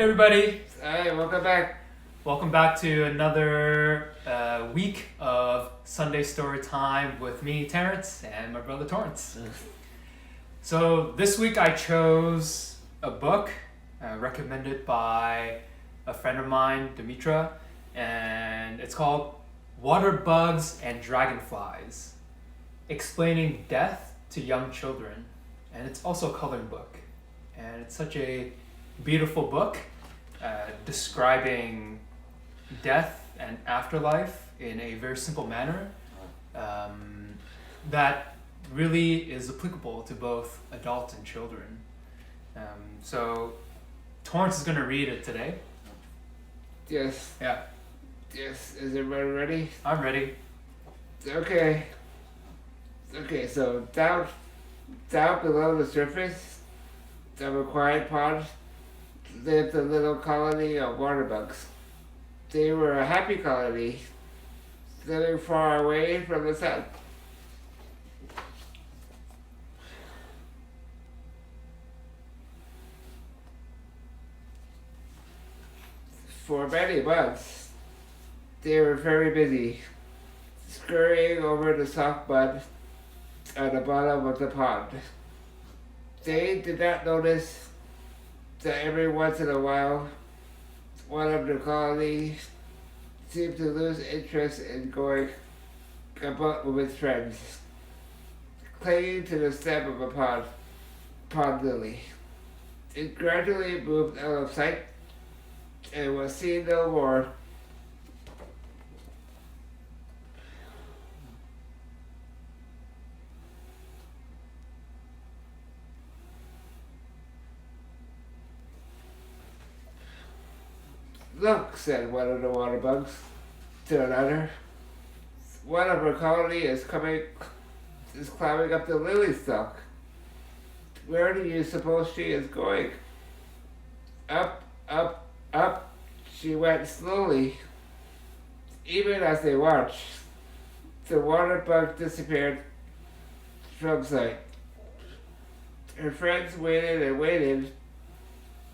Hey everybody, Hey, welcome back. welcome back to another week of Sunday Storytime with me, Terrence, and my brother Torrance. So this week I chose a book recommended by a friend of mine, Dimitra, and it's called Water Bugs and Dragonflies, Explaining Death to Young Children. And it's also a coloring book. And it's such a beautiful book describing death and afterlife in a very simple manner that really is applicable to both adults and children. So Torrance is going to read it today. Yes, Yeah, yes. Is everybody ready? I'm ready. Okay. Okay, so down below the surface of a quiet pond lived a little colony of water bugs. They were a happy colony, living far away from the sun. For many months, they were very busy, scurrying over the soft mud at the bottom of the pond. They did not notice that every once in a while, one of the colony seemed to lose interest in going about with its friends, clinging to the stem of a pond lily. It gradually moved out of sight and was seen no more. Look, said one of the water bugs to another. One of her colony is climbing up the lily stalk. Where do you suppose she is going? Up, up, up. She went slowly. Even as they watched, the water bug disappeared from sight. Her friends waited and waited,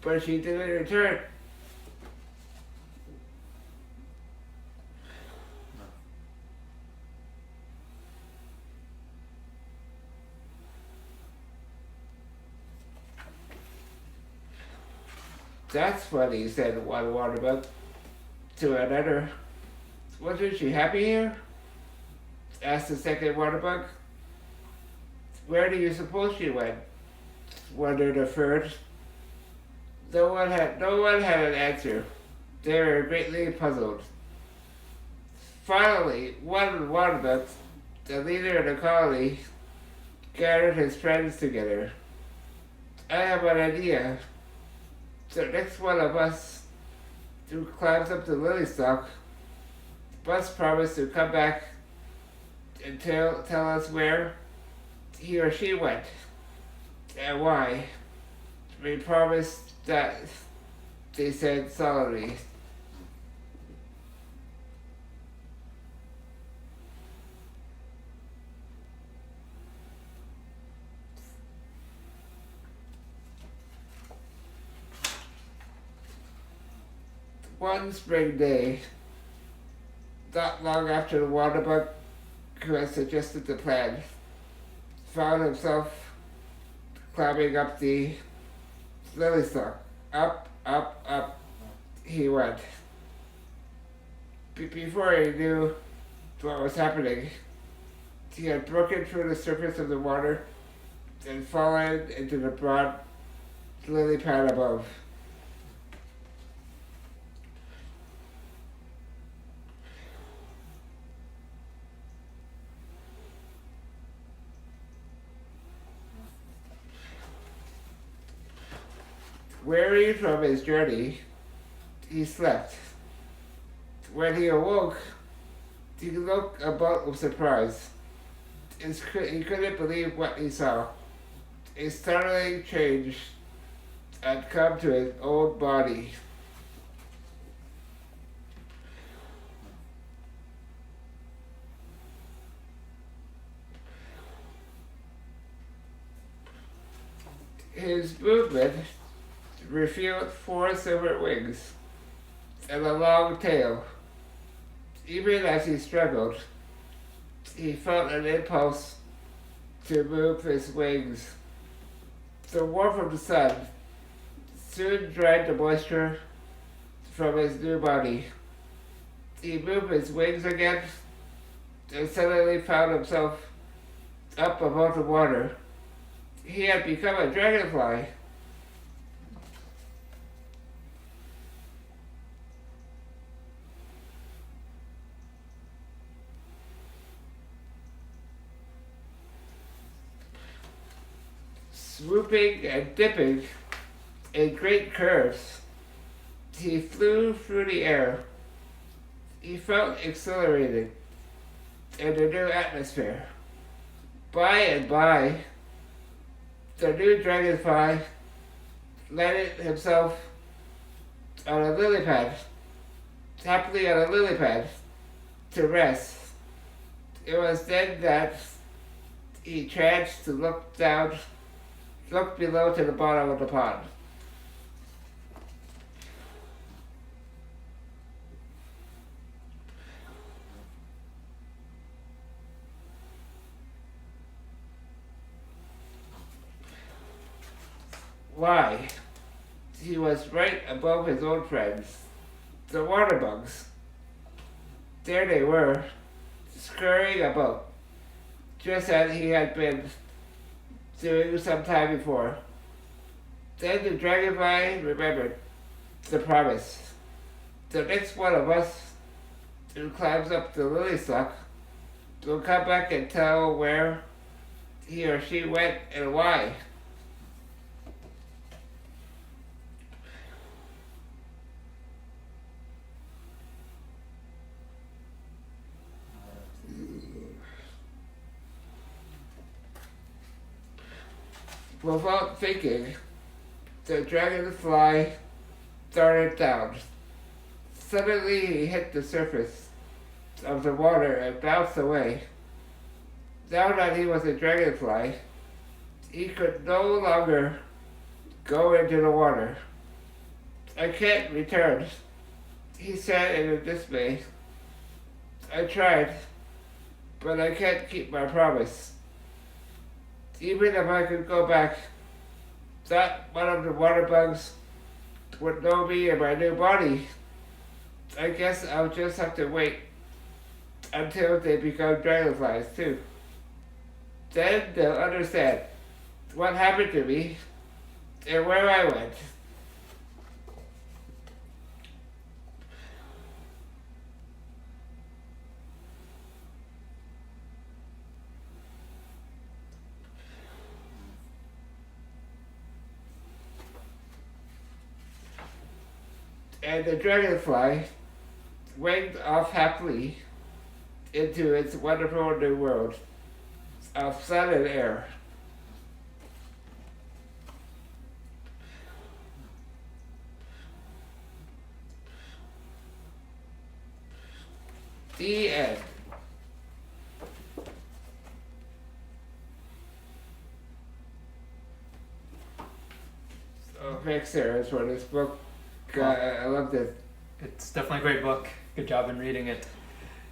but she didn't return. That's funny, said one water bug to another. Wasn't she happy here? Asked the second water bug. Where do you suppose she went? Wondered a third. No one had an answer. They were greatly puzzled. Finally, one water bug, the leader of the colony, gathered his friends together. I have an idea. So next one of us who climbs up the lily stalk must promise to come back and tell us where he or she went and why. We promised that, they said solemnly. One spring day, not long after the water bug who had suggested the plan found himself climbing up the lily stalk. Up, up, up he went. Before he knew what was happening, he had broken through the surface of the water and fallen into the broad lily pad above. Weary from his journey, he slept. When he awoke, he looked about with surprise. He couldn't believe what he saw. A startling change had come to his old body. His movement revealed 4 silver wings and a long tail. Even as he struggled, he felt an impulse to move his wings. The warmth of the sun soon dried the moisture from his new body. He moved his wings again and suddenly found himself up above the water. He had become a dragonfly. Swooping and dipping in great curves, he flew through the air. He felt exhilarated in the new atmosphere. By and by, the new dragonfly landed himself on a lily pad, happily on a lily pad, to rest. It was then that he chanced to look below to the bottom of the pond. Why? He was right above his old friends, the water bugs. There they were, scurrying about, just as he had been doing some time before. Then the dragonfly remembered the promise. The next one of us who climbs up the lily stalk will come back and tell where he or she went and why. Without thinking, the dragonfly darted down. Suddenly he hit the surface of the water and bounced away. Now that he was a dragonfly, he could no longer go into the water. I can't return, he said in dismay. I tried, but I can't keep my promise. Even if I could go back, that one of the water bugs would know me in my new body. I guess I'll just have to wait until they become dragonflies too. Then they'll understand what happened to me and where I went. And the dragonfly winged off happily into its wonderful new world of sun and air. The end. So thanks, Sarah, for this book. I loved it. It's definitely a great book. Good job in reading it.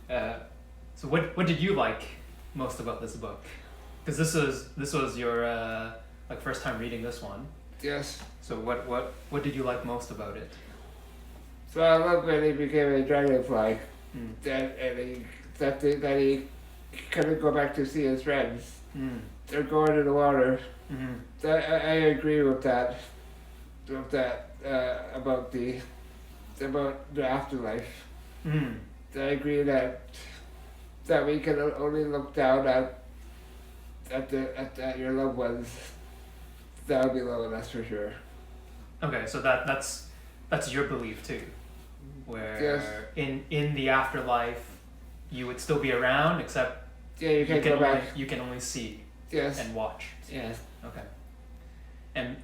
So what did you like most about this book? Because this was your like first time reading this one. Yes. So what did you like most about it? So I love when he became a dragonfly. That he couldn't go back to see his friends. They're going to the water. I agree with that. About the afterlife. I agree that we can only look down at your loved ones down below, that's for sure. Okay, so that's your belief too, where yes. in the afterlife you would still be around, except you can go back. You can only see. Yes. And watch. Yes. Okay. And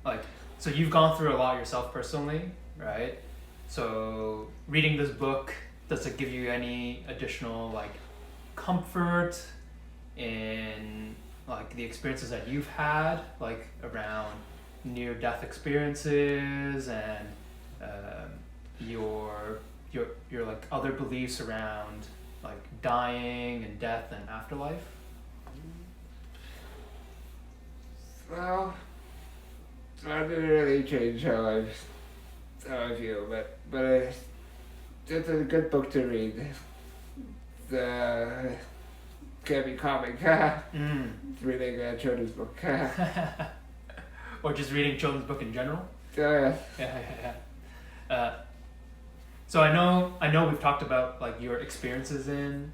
like, so you've gone through a lot yourself personally, right? So reading this book, does it give you any additional like comfort in like the experiences that you've had, like around near-death experiences and your like other beliefs around like dying and death and afterlife? Well, I didn't really change how I feel, but it's a good book to read. The can be comic. Reading a children's book. Or just reading children's book in general? Yeah. So I know we've talked about like your experiences in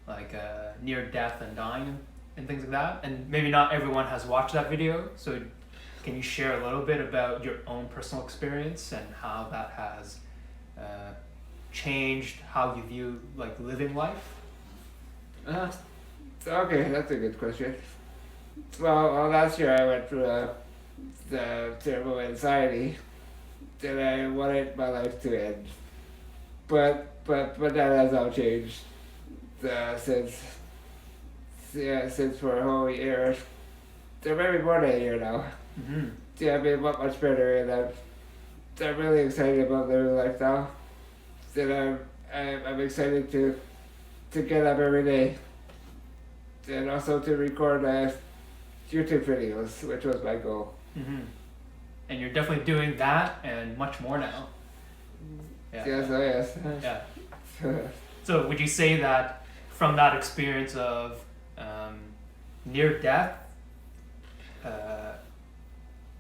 like near death and dying and things like that, and maybe not everyone has watched that video, so can you share a little bit about your own personal experience and how that has changed how you view like living life? Okay, that's a good question. Well, last year I went through the terrible anxiety that I wanted my life to end, but that has all changed since for a whole year. They're maybe more than a year now. Mm-hmm. Yeah, I've been much better, and I'm really excited about living life now. That I'm excited to get up every day, and also to record YouTube videos, which was my goal. Mm-hmm. And you're definitely doing that and much more now. Yes. Yeah. So would you say that from that experience of near death,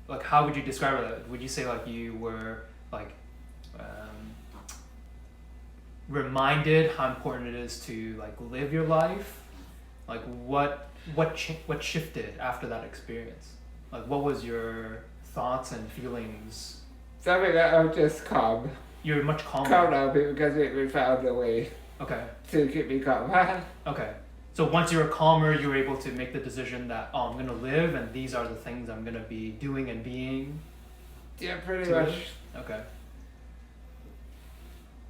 like how would you describe it? Would you say like you were like reminded how important it is to like live your life? Like what shifted after that experience? Like what was your thoughts and feelings? Something that I'm just calm. You're much calmer. Calm now because we found a way. Okay. To keep me calm. Okay. So once you were calmer, you were able to make the decision that, oh, I'm gonna live, and these are the things I'm gonna be doing and being. Yeah, pretty much. Okay.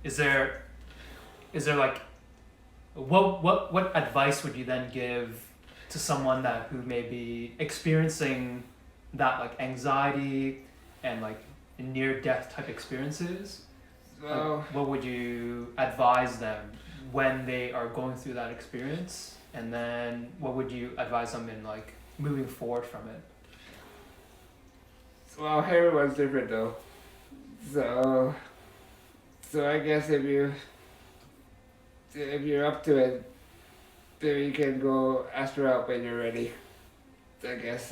Is there like, what advice would you then give to someone who may be experiencing that like anxiety and like near death type experiences? Well, like, what would you advise them when they are going through that experience, and then what would you advise them in like moving forward from it? Well, everyone's different though. So I guess if you're up to it, then you can go ask for help when you're ready. I guess.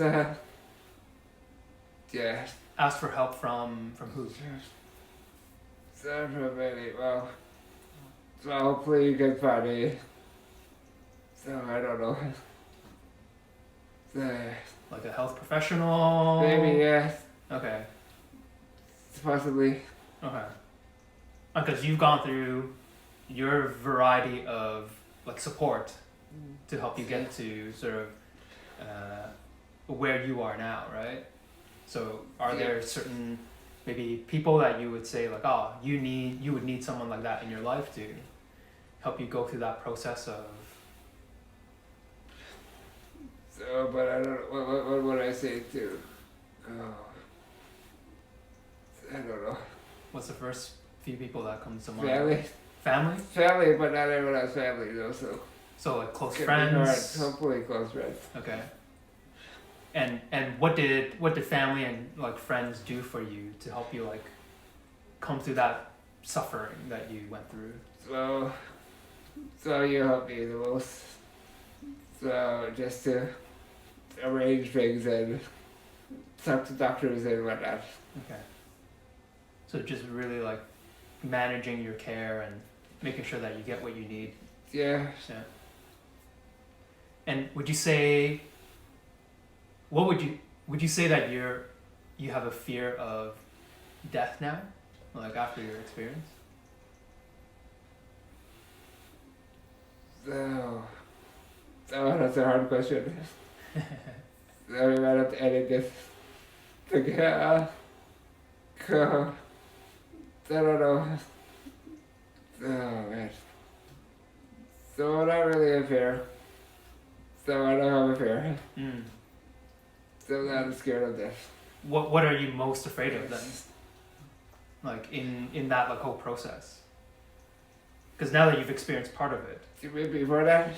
Yeah. Ask for help from who? So from any well, hopefully you can find me. So I don't know. Like a health professional? Maybe, yeah. Okay. Possibly. Okay. Because you've gone through your variety of like support to help you get to sort of where you are now, right? So are there certain maybe people that you would say like, oh, you would need someone like that in your life to help you go through that process of? So, but I don't. What would I say to? Oh, I don't know. What's the first few people that comes to mind? Family. Family? Family, but not everyone has family though. So like close Could be friends. hard. Hopefully close friends. Okay. And what did family and like friends do for you to help you like come through that suffering that you went through? So you helped me the most. So just to arrange things and talk to doctors and whatnot. Okay. So just really like managing your care and making sure that you get what you need. Yeah. Yeah. And would you say would you say that you have a fear of death now? Like after your experience? So that's a hard question. I might have to edit this. I don't know. Oh man. So not really a fear. So I don't have a fear. Mm. So I'm not scared of death. What are you most afraid of then? Like in that like whole process? Because now that you've experienced part of it. You mean before that?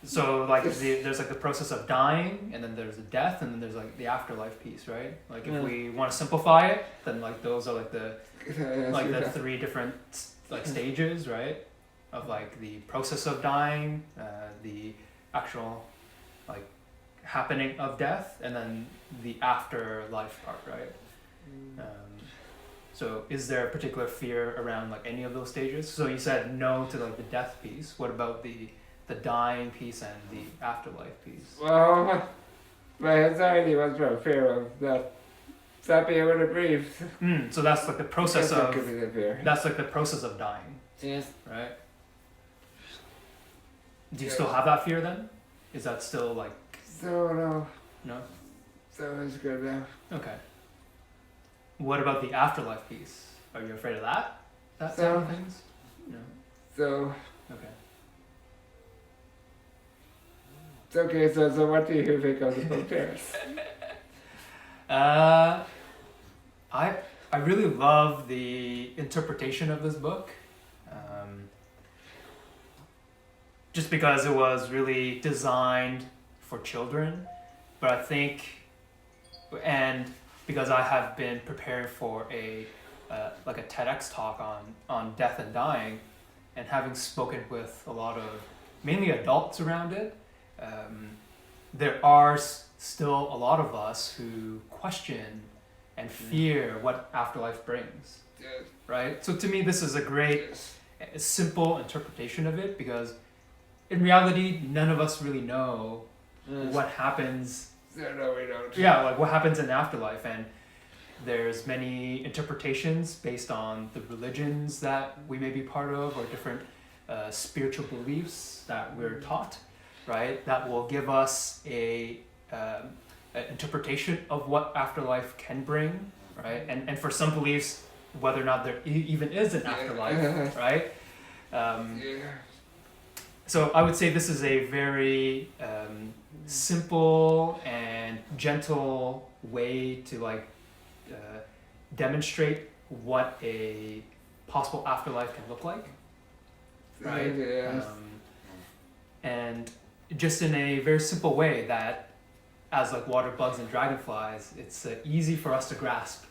So like there's like the process of dying, and then there's the death, and then there's like the afterlife piece, right? Like if we want to simplify it, then like those are like the three different like stages, right? Of like the process of dying, the actual like happening of death, and then the afterlife part, right? So is there a particular fear around like any of those stages? So you said no to like the death piece. What about the dying piece and the afterlife piece? Well, my anxiety was for fear of not being able to breathe. So that's like the process That's not the fear. that's like the process of dying, Yes. right? Do you still have that fear then? Is that still like So no. no? So it's good now. Okay. What about the afterlife piece? Are you afraid of that? That side of things? No. So Okay. it's okay. So what do you think of the book, Terrence? I really love the interpretation of this book, just because it was really designed for children, but I think, and because I have been preparing for a like a TEDx talk on death and dying, and having spoken with a lot of mainly adults around it, there are still a lot of us who question and fear what afterlife brings, Yes. right? So to me, this is a great, Yes. simple interpretation of it, because in reality, none of us really know what happens. No, we don't. Yeah, like what happens in afterlife, and there's many interpretations based on the religions that we may be part of, or different spiritual beliefs that we're taught, right? That will give us an interpretation of what afterlife can bring, right? And for some beliefs, whether or not there even is an afterlife, right? So I would say this is a very simple and gentle way to like demonstrate what a possible afterlife can look like, right? Yes. And just in a very simple way that, as like water bugs and dragonflies, it's easy for us to grasp,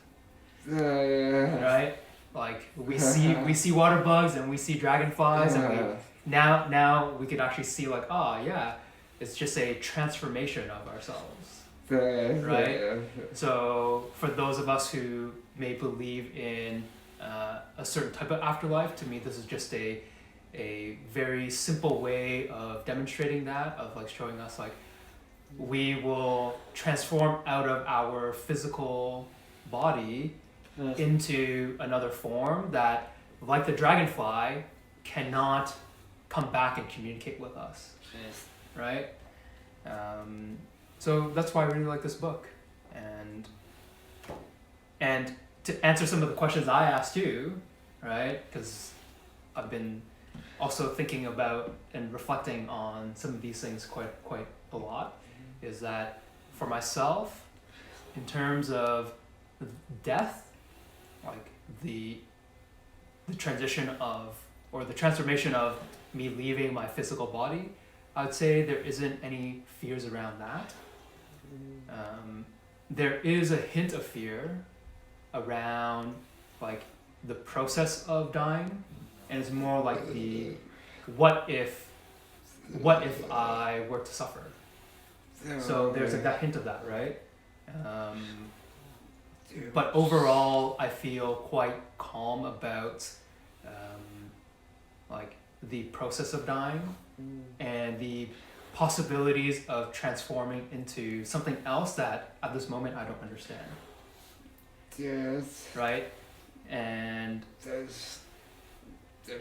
right? Like we see water bugs and we see dragonflies, and now we could actually see like, yeah, it's just a transformation of ourselves, right? So for those of us who may believe in a certain type of afterlife, to me this is just a very simple way of demonstrating that, of like showing us like we will transform out of our physical body into another form that, like the dragonfly, cannot come back and communicate with us, right? So that's why I really like this book, and to answer some of the questions I asked you, right? Because I've been also thinking about and reflecting on some of these things quite a lot, is that for myself, in terms of death, like the transition of, or the transformation of me leaving my physical body, I would say there isn't any fears around that. There is a hint of fear around like the process of dying, and it's more like the what if I were to suffer. So there's like that hint of that, right? But overall, I feel quite calm about like the process of dying and the possibilities of transforming into something else that at this moment I don't understand. Yes. Right? And I'm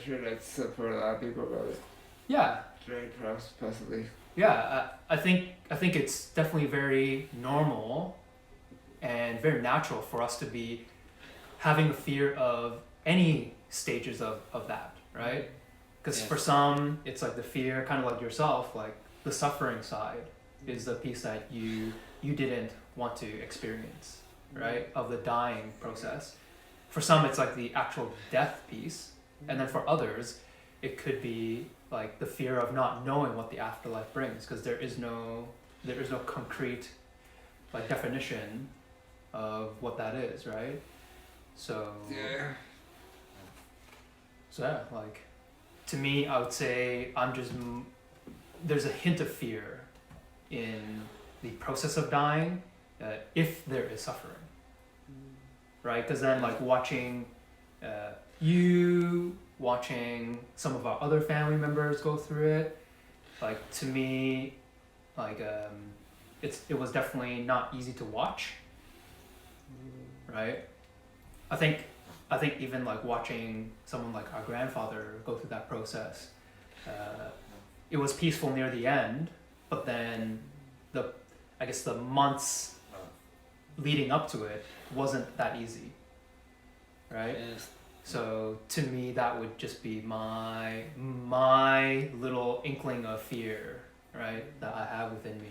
sure that's for a lot of people, but yeah. Very possibly. Yeah, I think it's definitely very normal and very natural for us to be having a fear of any stages of that, right? Because for some, it's like the fear, kind of like yourself, like the suffering side is the piece that you didn't want to experience, right? Of the dying process. For some, it's like the actual death piece, and then for others, it could be like the fear of not knowing what the afterlife brings, because there is no concrete like definition of what that is, right? So Yeah. So yeah, like to me, I would say there's a hint of fear in the process of dying, if there is suffering, right? Because then like watching some of our other family members go through it, like to me, like it was definitely not easy to watch, right? I think even like watching someone like our grandfather go through that process, it was peaceful near the end, but then the months leading up to it wasn't that easy, right? Yes. So to me, that would just be my little inkling of fear, right, that I have within me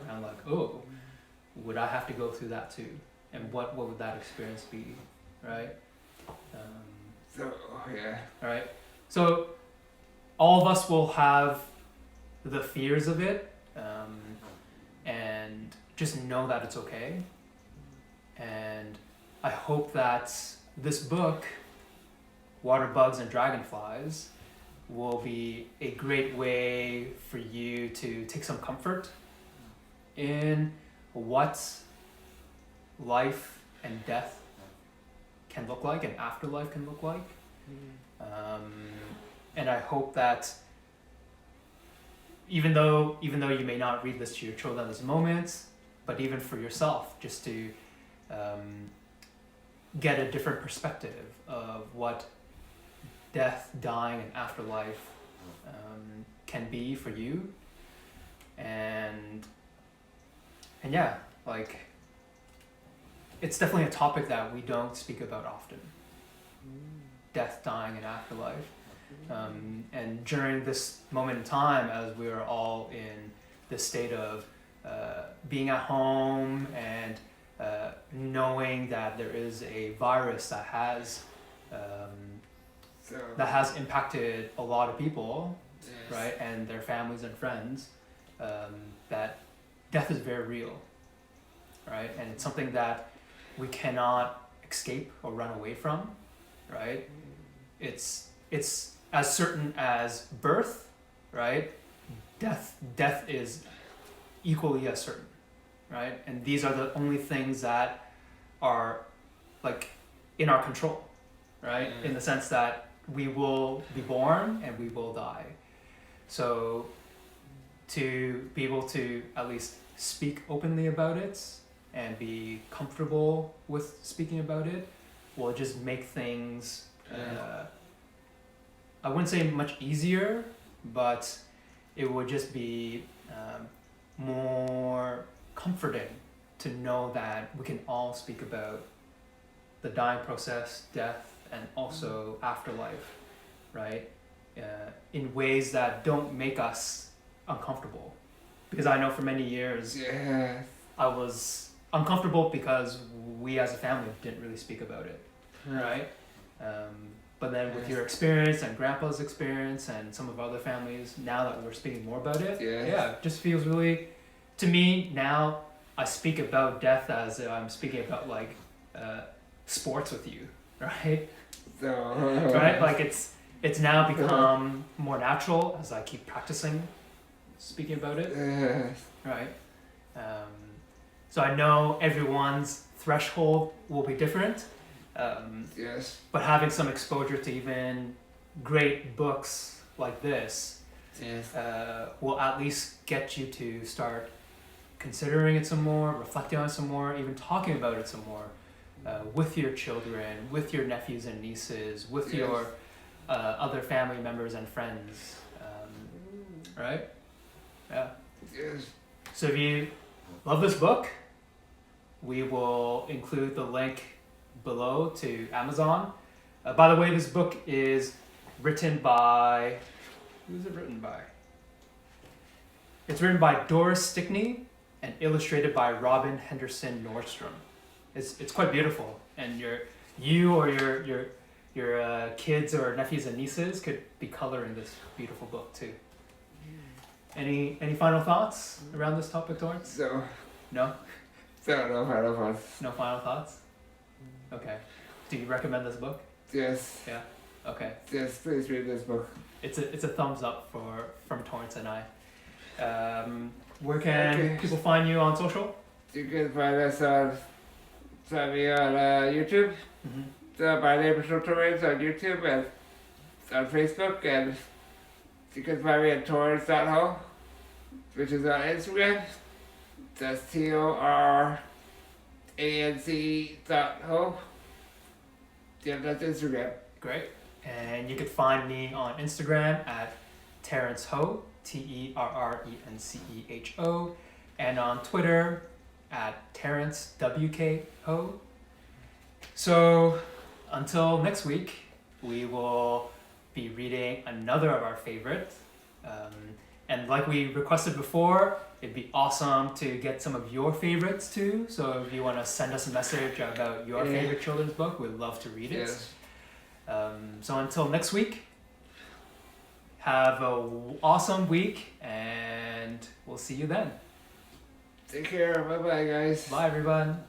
around like, oh, would I have to go through that too, and what would that experience be, right? Yeah. All right. So all of us will have the fears of it, and just know that it's okay. And I hope that this book, Water Bugs and Dragonflies, will be a great way for you to take some comfort in what life and death can look like and afterlife can look like. And I hope that even though you may not read this to your children at this moment, but even for yourself, just to get a different perspective of what death, dying, and afterlife can be for you. And yeah, like it's definitely a topic that we don't speak about often. Death, dying, and afterlife. And during this moment in time, as we are all in this state of being at home and knowing that there is a virus that has impacted a lot of people, Yes. right, and their families and friends, that death is very real, right, and it's something that we cannot escape or run away from, right? It's as certain as birth, right? Death is equally as certain, right? And these are the only things that are like in our control, right? In the sense that we will be born and we will die. So to be able to at least speak openly about it and be comfortable with speaking about it will just make things I wouldn't say much easier, but it would just be more comforting to know that we can all speak about the dying process, death, and also afterlife, right? In ways that don't make us uncomfortable. Because I know for many years I was uncomfortable because we as a family didn't really speak about it, right? But then with your experience and Grandpa's experience and some of other families, now that we're speaking more about it, it just feels really, to me now, I speak about death as I'm speaking about like sports with you, right? Right? Like it's now become more natural as I keep practicing speaking about it, right? So I know everyone's threshold will be different. But having some exposure to even great books like this will at least get you to start considering it some more, reflecting on it some more, even talking about it some more with your children, with your nephews and nieces, with your other family members and friends, right? Yeah. So if you love this book, we will include the link below to Amazon. By the way, this book is written by, who's it written by? It's written by Doris Stickney and illustrated by Robyn Henderson Nordstrom. It's quite beautiful, and you or your kids or nephews and nieces could be coloring this beautiful book too. Any final thoughts around this topic, Torrance? No. No? No final thoughts. No final thoughts? Okay. Do you recommend this book? Yes. Yeah? Okay. Yes, please read this book. It's a thumbs up from Torrance and I. Where can people find you on social? You can find us on YouTube. Mm-hmm. My name is Torrance on YouTube and on Facebook, and you can find me at torrance.ho, which is on Instagram. That's TORANCE.ho. Yeah, that's Instagram. Great. And you can find me on Instagram at Terrence Ho, TERRENCEHO, and on Twitter at Terrence WK Ho. So until next week, we will be reading another of our favorites. And like we requested before, it'd be awesome to get some of your favorites too. So if you want to send us a message about your favorite children's book, we'd love to read it. Yes. So until next week, have an awesome week, and we'll see you then. Take care. Bye-bye, guys. Bye, everyone.